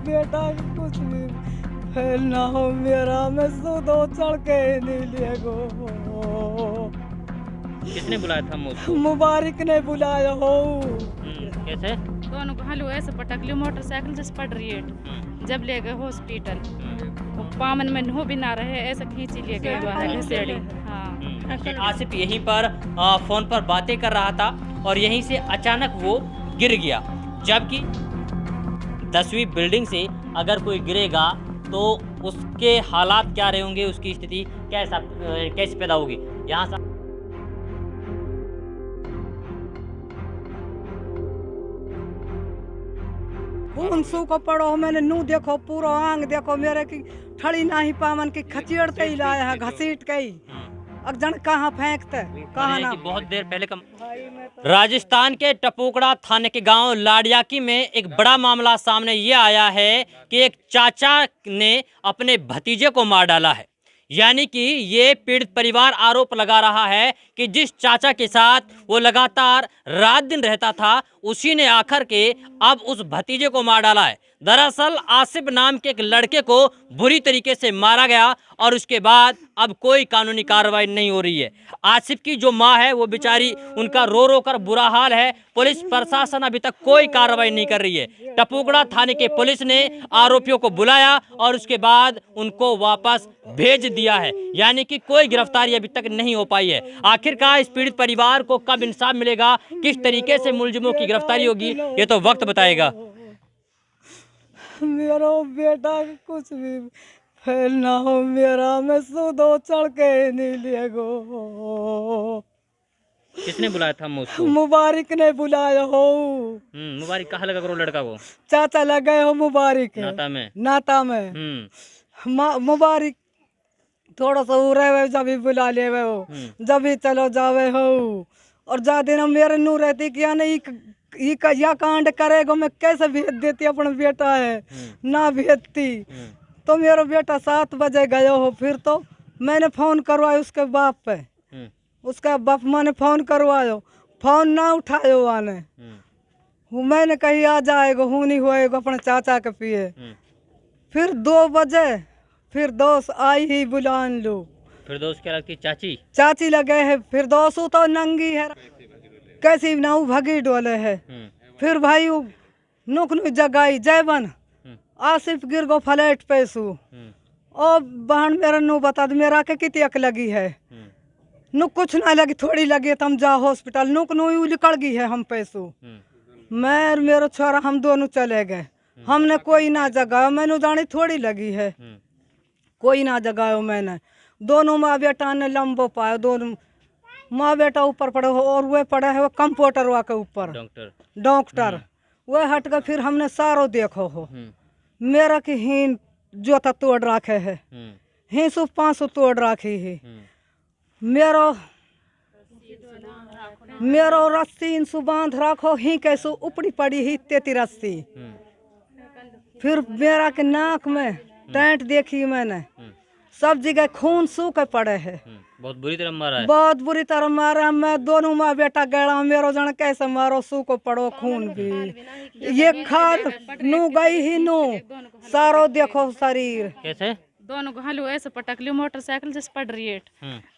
बेटा कुछ भी फेल ना हो मेरा, मैं सुदो चढ़ के नहीं लेगो। किसने बुलाया था मुझको? मुबारक ने बुलाया हो। कैसे? दोनों को हलू ऐसे पटक लियो, मोटरसाइकिल से पड़ रही है। जब ले गए हॉस्पिटल, पामन में हो भी ना रहे, ऐसे खींच लिए गए बाहर घसेड़ी। हाँ। आसिफ यहीं पर फोन पर बातें कर रहा था और यहीं से अचानक वो गिर गया। जबकि 10वीं बिल्डिंग से अगर कोई गिरेगा तो उसके हालात क्या रहे होंगे, उसकी स्थिति कैसे पैदा होगी। यहाँ से खून सू को पड़ो, मैंने नू देखो पूरा आंग देखो मेरे की ठड़ी नाही पामन की खचेड़ते ही लाया है, घसीट के ही अगजन कहाँ फेंकते कहाँ ना। बहुत देर पहले राजस्थान के टपुकड़ा थाने के गांव लाड़ियाकी में एक बड़ा मामला सामने ये आया है कि एक चाचा ने अपने भतीजे को मार डाला है। यानी कि ये पीड़ित परिवार आरोप लगा रहा है कि जिस चाचा के साथ वो लगातार रात दिन रहता था, उसी ने आखिर के अब उस भतीजे को मार डाला है। दरअसल आसिफ नाम के एक लड़के को बुरी तरीके से मारा गया और उसके बाद अब कोई कानूनी कार्रवाई नहीं हो रही है। आसिफ की जो माँ है वो बेचारी, उनका रो रो कर बुरा हाल है। पुलिस प्रशासन अभी तक कोई कार्रवाई नहीं कर रही है। टपुकड़ा थाने के पुलिस ने आरोपियों को बुलाया और उसके बाद उनको वापस भेज दिया है। यानी कि कोई गिरफ्तारी अभी तक नहीं हो पाई है। आखिरकार इस पीड़ित परिवार को कब इंसाफ मिलेगा, किस तरीके से मुलजिमों की गिरफ्तारी होगी, ये तो वक्त बताएगा। मेरा बेटा कुछ भी फेल ना हो मेरा, मैं सुदो चढ़ के नहीं लेगो। किसने बुलाया था मुझको? मुबारक ने बुलाया हो। मुबारक कहाँ लगा करो लड़का को? चाचा लगे हो मुबारक नाता में मुबारक थोड़ा सा रहे जब भी बुला ले हो, जब भी चलो जावे हो। और जा दिन मेरे नू रहती कि या कांड करेगा, मैं कैसे भेज देती अपना बेटा है ना भेजती। तो मेरा बेटा 7 बजे गया हो, फिर तो मैंने फोन करवाया उसके बाप पे, उसका बाप मैंने फोन करवायो, फोन ना उठायो आने। मैंने कही आ जाएगा, हूँ नहीं होएगा अपने चाचा के पिए। फिर 2 बजे फिर दोस्त आई ही बुलान लो। फिर दोस्त क्या लगती? चाची लगे है। फिर दोस्त तो नंगी है, कैसी नाऊ भगी डोले है। फिर भाई नुक जगाई जयबन आसिफ गिर गो फ्लैट पैसू। और बहन मेरा नु बता दे मेरा के कितनी अक लगी है। नुक कुछ ना लगी, थोड़ी लगी तम जा हॉस्पिटल। नुक नु निकल गई है हम पैसू। मैं मेरा छोरा हम दोनों चले गए, हमने कोई ना जगाया। मैंने जानी थोड़ी लगी है, कोई ना जगायो मैंने। दोनों माँ बेटा ने लंबो पाया, दोनों माँ बेटा ऊपर पड़े हो और वह पड़ा है वो कंप्यूटर वा के ऊपर डॉक्टर वह हट गए। फिर हमने सारो देखो हो मेरा की हीन जोता तोड़ रखे है, ही सु 500 तोड़ रखी है। मेरो रस्सी इनसु बांध रखो ही कैसो उपड़ी पड़ी ही 33 रस्सी। फिर मेरा के नाक में टेंट देखी मैंने, सब जगह खून सूखे पड़े है। बहुत बुरी तरह मारा है। बहुत बुरी तरह मारा। मैं दोनों माँ बेटा गड़ा मेरो जन कैसे मारो, सूखो पड़ो खून भी। ये खाद नू गई ही नू सारो देखो शरीर कैसे। दोनों को हलू ऐसे पटक लियो, मोटरसाइकिल से पड़ रही है।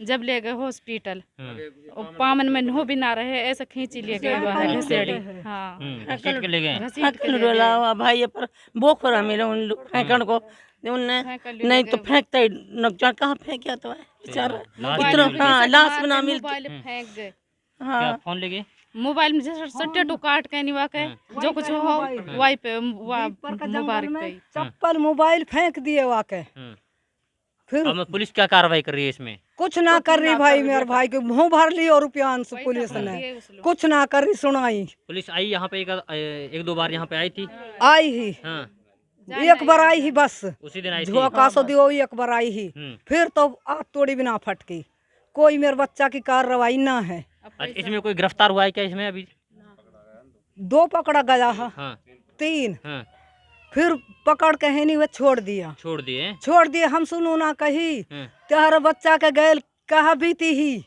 जब ले गए हॉस्पिटल, पामन में हो भी ना रहे, ऐसे खींच लिए गए बाहर घसेड़ी। हाँ ले गए भाई पर बोखरा मिले उन फेंकण को, उनने नहीं तो फेंकता ही नकजा कहाँ फेंक गया तो बेचारा इतना। हाँ लाश बना मिल फेंक गए। हाँ फोन ले गए मोबाइल में जैसे सट्टे टू काट के नहीं वाके जो कुछ हो वाई पे मुबारक पे चप्पल मोबाइल फेंक दिए वाके। फिर अब पुलिस क्या कार्रवाई कर रही है इसमें? कुछ ना कर रही भाई, मेरे भाई के मुंह भर ली और रुपया पुलिस ने कुछ ना कर रही। सुनाई पुलिस आई यहाँ पे एक 2 बार यहाँ पे आई थी? आई ही एक बार आई ही, बस उसी दिन आई थी। झोंका दियो एक बार आई ही। फिर तो आग तोड़ी बिना फटकी। कोई मेरे बच्चा की कार्रवाई ना है। इसमें कोई गिरफ्तार हुआ है क्या इसमें? अभी 2 पकड़ा गया है। 3 फिर पकड़ के है नहीं वो छोड़ दिए। हम सुनू ना कही तेरा बच्चा के गैल कहा भी थी ही,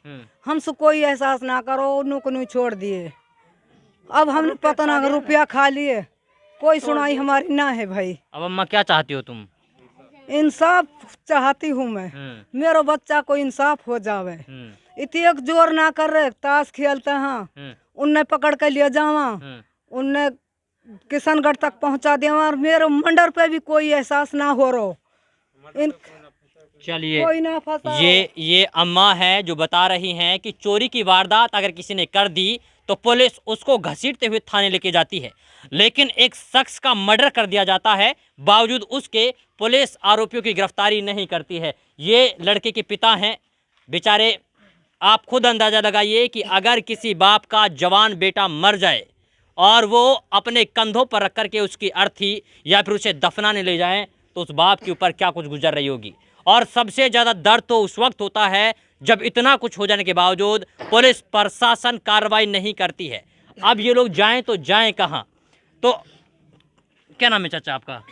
हमसे कोई एहसास ना करो, नुक छोड़ दिए। अब हमने पता ना रुपया खा लिए कोई सुनाई हमारी ना है भाई। अब अम्मा क्या चाहती हो तुम? इंसाफ चाहती हूँ मैं, मेरा बच्चा को इंसाफ हो जावे। इतने जोर ना कर रहे, ताश खेलते हैं, उनने पकड़ के ले जावा, उनने किशनगढ़ तक पहुंचा दिया और मेरे मंडर पे भी कोई एहसास ना हो रहा। चलिए, कोई ना फंसा। ये अम्मा है जो बता रही हैं कि चोरी की वारदात अगर किसी ने कर दी तो पुलिस उसको घसीटते हुए थाने लेके जाती है, लेकिन एक शख्स का मर्डर कर दिया जाता है, बावजूद उसके पुलिस आरोपियों की गिरफ्तारी नहीं करती है। ये लड़के के पिता हैं बेचारे। आप खुद अंदाज़ा लगाइए कि अगर किसी बाप का जवान बेटा मर जाए और वो अपने कंधों पर रख करके उसकी अर्थी या फिर उसे दफनाने ले जाएं तो उस बाप के ऊपर क्या कुछ गुजर रही होगी। और सबसे ज़्यादा दर्द तो उस वक्त होता है जब इतना कुछ हो जाने के बावजूद पुलिस प्रशासन कार्रवाई नहीं करती है। अब ये लोग जाएं तो जाएं कहाँ? तो क्या नाम है चाचा आपका?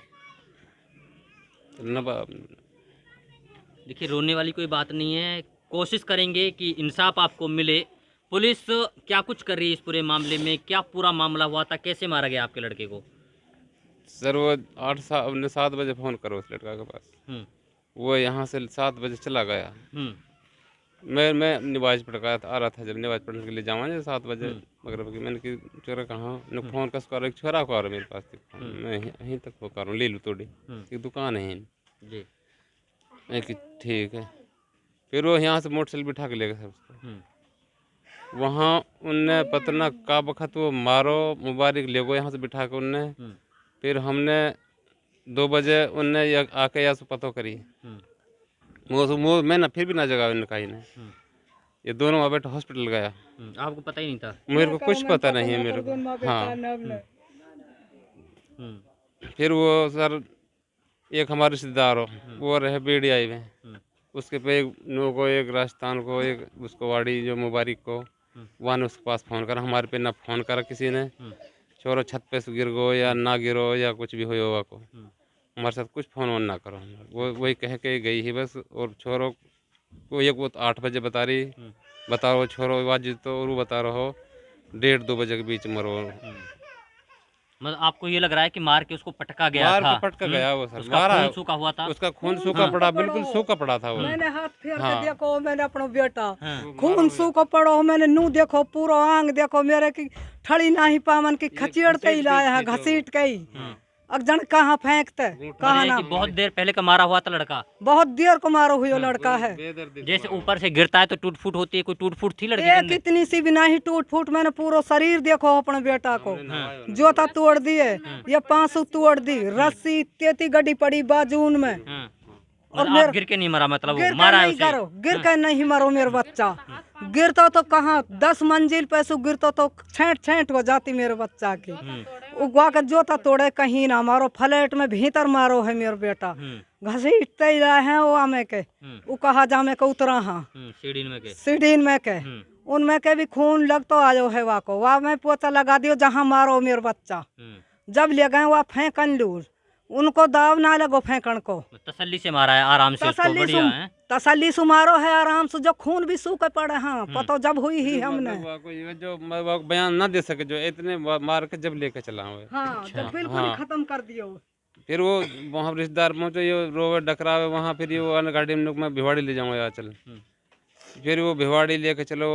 देखिए, रोने वाली कोई बात नहीं है, कोशिश करेंगे कि इंसाफ आपको मिले। पुलिस क्या कुछ कर रही है इस पूरे मामले में? क्या पूरा मामला हुआ था, कैसे मारा गया आपके लड़के को? सर वो 7 बजे फ़ोन करो उस लड़का के पास। वो यहाँ से 7 बजे चला गया। मैं नमाज पढ़ आ रहा था, जब नमाज पढ़ने के लिए जाऊँ 7 बजे मगरब की, मैंने कि चोरा कहाँ न फ़ोन कस कर, एक छोरा को आ रहा मेरे पास, मैं यहीं तक वो कर रहा हूँ, ले लूँ थोड़ी, एक दुकान है जी। मैं कि ठीक है। फिर वो यहाँ से मोटरसाइकिल बिठा के ले गए उसको। वहाँ उनने पता ना का वक्त वो मारो मुबारक ले गो यहाँ से बिठा के उनने। फिर हमने 2 बजे उनने आके यहाँ से पता करी, वो मैं ना फिर भी ना जगह उन्होंने कहीं नहीं। ये दोनों वहाँ बैठे हॉस्पिटल गया। आपको पता ही नहीं था? मेरे को कुछ पता नहीं है मेरे को। हाँ। फिर वो सर एक हमारे रिश्तेदार हो, वो रहे बेड़ियाई में, उसके पे एक नो को, एक राजस्थान को, एक उसको वाड़ी जो मुबारक को, वहाँ ने उसके पास फ़ोन करा, हमारे पे ना फ़ोन करा किसी ने। छोरो छत पे से गिर गो या ना गिरो या कुछ भी हो होगा को, हमारे साथ कुछ फ़ोन वोन ना करो। वो वही कह के गई ही बस। और छोरो को एक वो 8 बजे बता रही, बता रहो छोरो वाजिब तो, और वो बता रहो 1:30-2 बजे के बीच मरो। मतलब आपको ये लग रहा है कि मार के उसको पटका गया था? पटका गया वो सर, उसका खून सूखा हुआ था? उसका खून सूखा पड़ा, बिल्कुल सूखा पड़ा था वो। मैंने हाथ फेर के देखो, मैंने अपना बेटा खून सूखा पड़ो, मैंने नू देखो, पूरा आंग देखो मेरे की, ठड़ी नाही पावन की खचेड़ते ही लाया है, घसीट के ही। अगजन कहाँ फेंकते, कहाँ ना। बहुत देर पहले का मारा हुआ था लड़का? बहुत देर को मारो हुआ लड़का है। जैसे ऊपर से गिरता है तो टूट फूट होती है, कोई टूट फूट थी लड़के के अंदर? कितनी सी भी नहीं टूट फूट, मैंने पूरा शरीर देखो अपने बेटा को, जोता तोड़ दिए, ये पांसू तोड़ दी, रस्सी 33 गड्डी पड़ी बाजून में। और आप गिर के नहीं मरा? मतलब वो मारा है उसे? गिर के नहीं मरो मेरे बच्चा, गिरता तो कहाँ 10 मंजिल पे से गिरता तो छेंट हो जाती मेरे बच्चा की। उगवा कर जोता तोड़े, कहीं ना मारो, फ्लैट में भीतर मारो है मेरा बेटा, घसीटते ही रहे हैं वो आमे के, वो कहा जामे के उतरा हाँ सीढ़ीन में के, उनमें के भी खून लग तो आयो है वाको, वहाँ में पोता लगा दियो जहाँ मारो मेरे बच्चा। जब ले गए वहाँ फेंकन लूर, उनको दाव ना लगो फेंकन को। तसल्ली से मारा है, आराम से उसको, बढ़िया है। तसल्ली से मारो है आराम से, जो खून भी सूखे पड़े। हाँ पता जब हुई ही हमने जो बयान ना दे सके, जो इतने मार के जब लेके चला हुआ। हाँ जब बिल्कुल खत्म कर दियो। फिर वो वहाँ रिश्तेदार पहुँचे, ये रोवे डकरावे वहाँ, फिर ये गाड़ी में मैं भिवाड़ी ले जाऊँगा यार चल। फिर वो भिवाड़ी लेके चलो,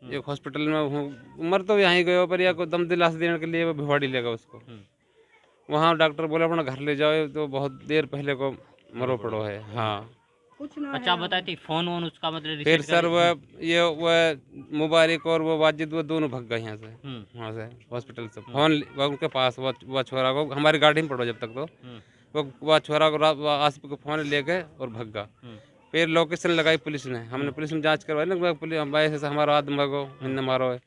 एक हॉस्पिटल में उम्र तो यहाँ ही गए पर या को दम दिलास देने के लिए वो भिवाड़ी लेगा उसको। वहाँ डॉक्टर बोला अपना घर ले जाओ, तो बहुत देर पहले को मरो पड़ो है। हाँ कुछ ना। अच्छा बताए थी फोन वोन उसका मतलब? फिर सर वह मुबारक और वो वाजिद वो दोनों भाग गए यहाँ से, वहाँ से हॉस्पिटल से। फोन उनके पास वो छोरा को, हमारी गाड़ी में पड़ो जब तक, तो वो छोरा को आसिफ को फोन ले गए और भाग गया। फिर लोकेशन लगाई पुलिस ने, हमने पुलिस में जाँच करवाई ना, पुलिस ऐसे हमारा आदमी भागो इनने मारो है,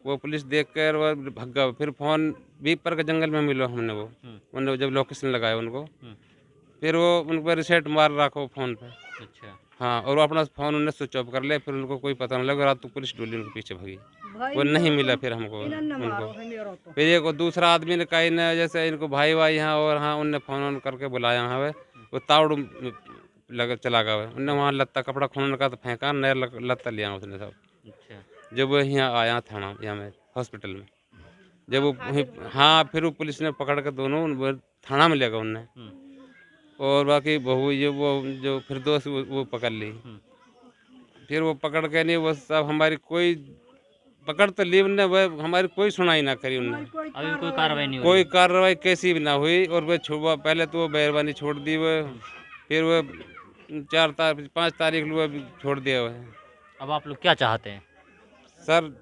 वो पुलिस देख कर वो भाग गया। फिर फोन बीपर के जंगल में मिलो हमने, वो उन्होंने जब लोकेशन लगाया उनको, फिर वो उन पर रिसेट मार रखो फ़ोन पे। अच्छा। हाँ, और वो अपना फ़ोन उन्होंने स्विच ऑफ कर लिया। फिर उनको कोई पता नहीं लगा, रात को पुलिस डोली उनके पीछे भागी, वो नहीं मिला फिर हमको उनको। फिर एक दूसरा आदमी ने कहीं ने जैसे इनको भाई यहाँ, और हाँ उनने फ़ोन ऑन करके बुलाया यहाँ पे, वो तावड़ लगा चला गया है, उनने वहाँ लत्ता कपड़ा खून का तो फेंका, नया लत्ता लिया उसने सब। जब वो यहाँ आया थाना यहाँ में हॉस्पिटल में, जब वो हाँ फिर वो पुलिस ने पकड़ कर दोनों वो थाना में ले गया उनने। और बाकी बहू ये वो जो फिरदौस वो पकड़ ली। फिर वो पकड़ के नहीं वो सब हमारी कोई पकड़ तो ली उनने, वह हमारी कोई सुनाई ना करी उनने। अभी कोई कार्रवाई नहीं हुई? कोई कार्रवाई कैसी भी ना हुई। और वह छुआ पहले तो वो मेहरबानी छोड़ दी वह, फिर वह 5 तारीख को छोड़ दिया वह। अब आप लोग क्या चाहते हैं? सर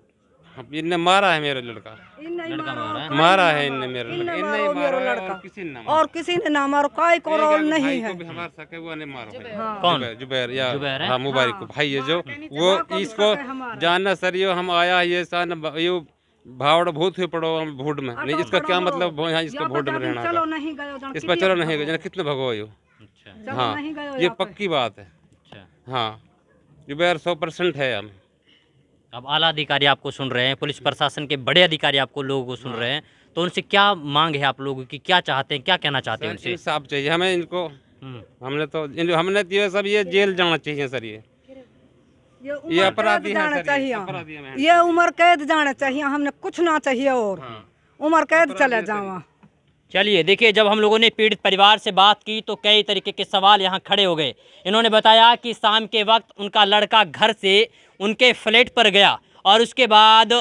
इनने मारा है मेरा लड़का, लड़का मारा है? मारा है इनने मेरा लड़का, इनने ही मारा है और किसी ने ना मारा। और किसी ने ना मारो, कोई को रोल नहीं है। हमारे सके वो ने मारो है। कौन? जुबैर या जुबैर है? हाँ मुबारक को भाई है जो वो इसको जानना सर ये हम आया ये सन ये भावड़ भूत हुए पड़ो हम भूड में नहीं, इसका क्या मतलब यहाँ इसका भूड में रहना चलो का। नहीं गयो, इस पर चलो नहीं गए कितने भगो यो। अच्छा हाँ नहीं गयो ये पक्की बात है। अच्छा। हाँ जुबैर 100% है हम। अब आला अधिकारी आपको सुन रहे हैं, पुलिस प्रशासन के बड़े अधिकारी आपको लोगों को सुन रहे हैं, तो उनसे क्या मांग है आप लोगों की? क्या चाहते हैं, क्या कहना चाहते हैं उनसे? इंसाफ चाहिए हमें इनको। हमने तो ये सब ये जेल जाना चाहिए सर। ये अपराधी जाना हैं चाहिए, अपराधी हैं। ये उम्र कैद जाना चाहिए, हमने कुछ ना चाहिए और उम्र कैद चले जावा। चलिए देखिए, जब हम लोगों ने पीड़ित परिवार से बात की तो कई तरीके के सवाल यहाँ खड़े हो गए। इन्होंने बताया कि शाम के वक्त उनका लड़का घर से उनके फ्लैट पर गया और उसके बाद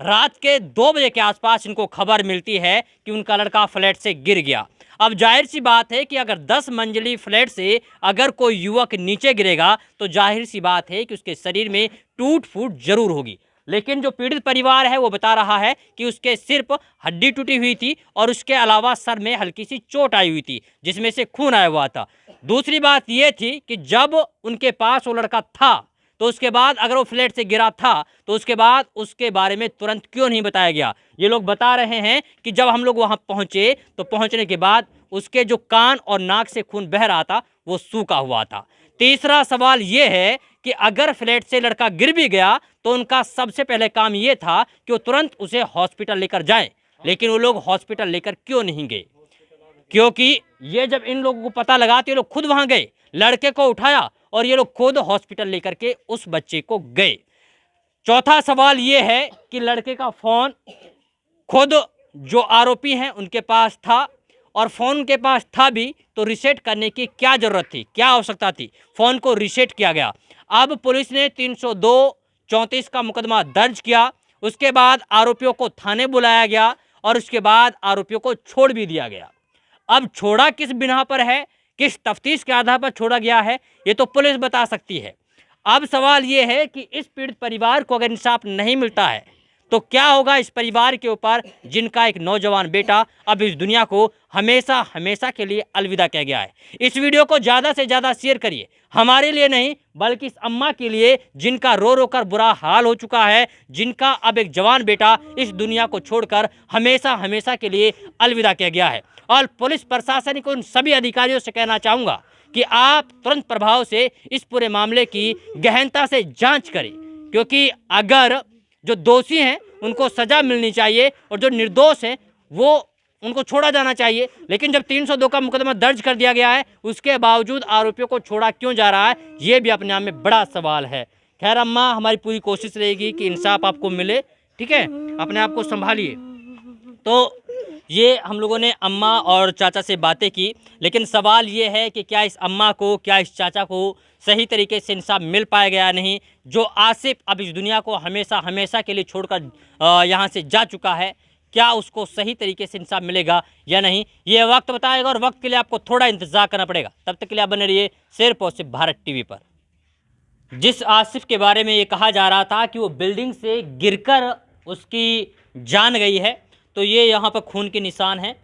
रात के 2 बजे के आसपास इनको खबर मिलती है कि उनका लड़का फ्लैट से गिर गया। अब जाहिर सी बात है कि अगर 10 मंजिली फ्लैट से अगर कोई युवक नीचे गिरेगा तो जाहिर सी बात है कि उसके शरीर में टूट फूट जरूर होगी। लेकिन जो पीड़ित परिवार है वो बता रहा है कि उसके सिर्फ हड्डी टूटी हुई थी और उसके अलावा सर में हल्की सी चोट आई हुई थी जिसमें से खून आया हुआ था। दूसरी बात ये थी कि जब उनके पास वो लड़का था तो उसके बाद अगर वो फ्लैट से गिरा था तो उसके बाद उसके बारे में तुरंत क्यों नहीं बताया गया। ये लोग बता रहे हैं कि जब हम लोग वहाँ पहुँचे तो पहुँचने के बाद उसके जो कान और नाक से खून बह रहा था वो सूखा हुआ था। तीसरा सवाल ये है कि अगर फ्लैट से लड़का गिर भी गया तो उनका सबसे पहले काम ये था कि वो तुरंत उसे हॉस्पिटल लेकर जाएं, लेकिन वो लोग हॉस्पिटल लेकर क्यों नहीं गए? क्योंकि ये जब इन लोगों को पता लगा तो ये लोग खुद वहाँ गए, लड़के को उठाया और ये लोग खुद हॉस्पिटल लेकर के उस बच्चे को गए। चौथा सवाल ये है कि लड़के का फ़ोन खुद जो आरोपी हैं उनके पास था और फ़ोन उनके पास था भी तो रीसेट करने की क्या ज़रूरत थी, क्या आवश्यकता थी? फ़ोन को रीसेट किया गया। अब पुलिस ने 302-34 का मुकदमा दर्ज किया। उसके बाद आरोपियों को थाने बुलाया गया और उसके बाद आरोपियों को छोड़ भी दिया गया। अब छोड़ा किस बिना पर है, किस तफ्तीश के आधार पर छोड़ा गया है, ये तो पुलिस बता सकती है। अब सवाल ये है कि इस पीड़ित परिवार को अगर इंसाफ नहीं मिलता है तो क्या होगा इस परिवार के ऊपर जिनका एक नौजवान बेटा अब इस दुनिया को हमेशा हमेशा के लिए अलविदा कह गया है। इस वीडियो को ज़्यादा से ज़्यादा शेयर करिए, हमारे लिए नहीं बल्कि इस अम्मा के लिए जिनका रो रो कर बुरा हाल हो चुका है, जिनका अब एक जवान बेटा इस दुनिया को छोड़कर हमेशा हमेशा के लिए अलविदा कह गया है। और पुलिस प्रशासन को उन सभी अधिकारियों से कहना चाहूँगा कि आप तुरंत प्रभाव से इस पूरे मामले की गहनता से जाँच करें, क्योंकि अगर जो दोषी हैं उनको सज़ा मिलनी चाहिए और जो निर्दोष हैं वो उनको छोड़ा जाना चाहिए। लेकिन जब 302 का मुकदमा दर्ज कर दिया गया है उसके बावजूद आरोपियों को छोड़ा क्यों जा रहा है, ये भी अपने आप में बड़ा सवाल है। खैर अम्मा, हमारी पूरी कोशिश रहेगी कि इंसाफ आपको मिले, ठीक है? अपने आप को संभालिए। तो ये हम लोगों ने अम्मा और चाचा से बातें की, लेकिन सवाल ये है कि क्या इस अम्मा को, क्या इस चाचा को सही तरीके से इंसाफ मिल पाएगा या नहीं। जो आसिफ अब इस दुनिया को हमेशा हमेशा के लिए छोड़कर यहाँ से जा चुका है, क्या उसको सही तरीके से इंसाफ मिलेगा या नहीं, ये वक्त बताएगा। और वक्त के लिए आपको थोड़ा इंतजार करना पड़ेगा। तब तक के लिए आप बने रहिए सिर्फ और सिर्फ भारत टीवी पर। जिस आसिफ के बारे में ये कहा जा रहा था कि वो बिल्डिंग से गिरकर उसकी जान गई है, तो ये यहाँ पर खून के निशान हैं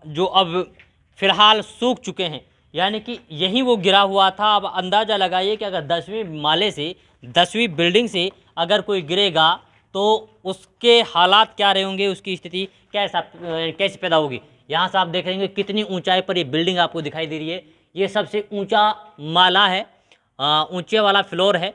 जो अब फ़िलहाल सूख चुके हैं, यानी कि यहीं वो गिरा हुआ था। अब अंदाज़ा लगाइए कि अगर 10वीं माले से 10वीं बिल्डिंग से अगर कोई गिरेगा तो उसके हालात क्या रहे होंगे, उसकी स्थिति कैसे पैदा होगी। यहाँ से आप देख रहे हैं कितनी ऊंचाई पर ये बिल्डिंग आपको दिखाई दे रही है। ये सबसे ऊंचा माला है, ऊंचे वाला फ्लोर है,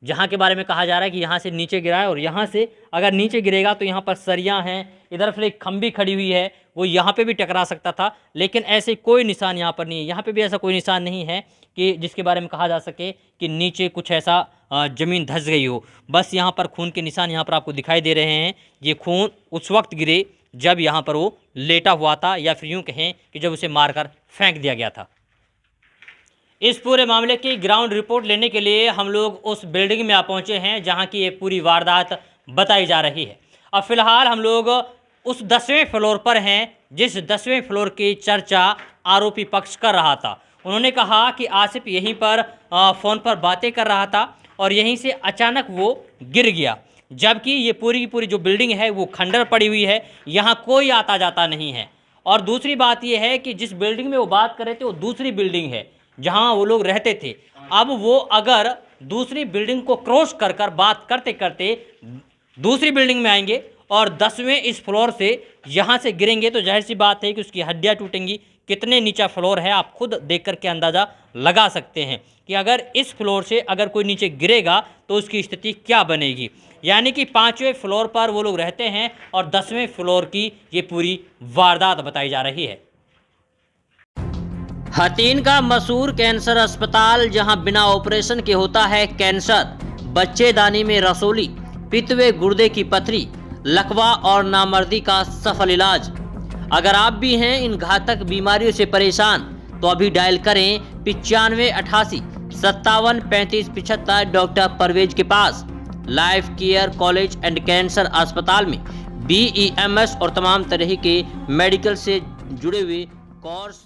जहाँ के बारे में कहा जा रहा है कि यहाँ से नीचे गिरा है और यहाँ से अगर नीचे गिरेगा तो यहाँ पर सरियाँ हैं, इधर फिर एक खंबी खड़ी हुई है, वो यहाँ पे भी टकरा सकता था, लेकिन ऐसे कोई निशान यहाँ पर नहीं है। यहाँ पे भी ऐसा कोई निशान नहीं है कि जिसके बारे में कहा जा सके कि नीचे कुछ ऐसा ज़मीन धंस गई हो। बस यहाँ पर खून के निशान यहाँ पर आपको दिखाई दे रहे हैं। ये खून उस वक्त गिरे जब यहाँ पर वो लेटा हुआ था, या फिर यूँ कहें कि जब उसे मारकर फेंक दिया गया था। इस पूरे मामले की ग्राउंड रिपोर्ट लेने के लिए हम लोग उस बिल्डिंग में आ पहुँचे हैं जहाँ की ये पूरी वारदात बताई जा रही है। अब फिलहाल हम लोग उस 10वें फ्लोर पर हैं जिस 10वें फ्लोर की चर्चा आरोपी पक्ष कर रहा था। उन्होंने कहा कि आसिफ यहीं पर फ़ोन पर बातें कर रहा था और यहीं से अचानक वो गिर गया, जबकि ये पूरी की पूरी जो बिल्डिंग है वो खंडर पड़ी हुई है, यहाँ कोई आता जाता नहीं है। और दूसरी बात ये है कि जिस बिल्डिंग में वो बात कर रहे थे वो दूसरी बिल्डिंग है जहाँ वो लोग रहते थे। अब वो अगर दूसरी बिल्डिंग को क्रॉस कर कर बात करते करते दूसरी बिल्डिंग में आएंगे और 10वें इस फ्लोर से यहाँ से गिरेंगे तो जाहिर सी बात है कि उसकी हड्डियाँ टूटेंगी। कितने नीचा फ्लोर है आप खुद देख कर के अंदाज़ा लगा सकते हैं कि अगर इस फ्लोर से अगर कोई नीचे गिरेगा तो उसकी स्थिति क्या बनेगी। यानी कि 5वें फ्लोर पर वो लोग रहते हैं और 10वें फ्लोर की ये पूरी वारदात बताई जा रही है। हथीन का मशहूर कैंसर अस्पताल, जहां बिना ऑपरेशन के होता है कैंसर, बच्चेदानी में रसोली, पित्तवे गुर्दे की पथरी, लकवा और नामर्दी का सफल इलाज। अगर आप भी हैं इन घातक बीमारियों से परेशान तो अभी डायल करें 95 88 57 35 75 डॉक्टर परवेज के पास। Life Care college and cancer अस्पताल में BEMS और तमाम तरह के मेडिकल से जुड़े हुए कोर्स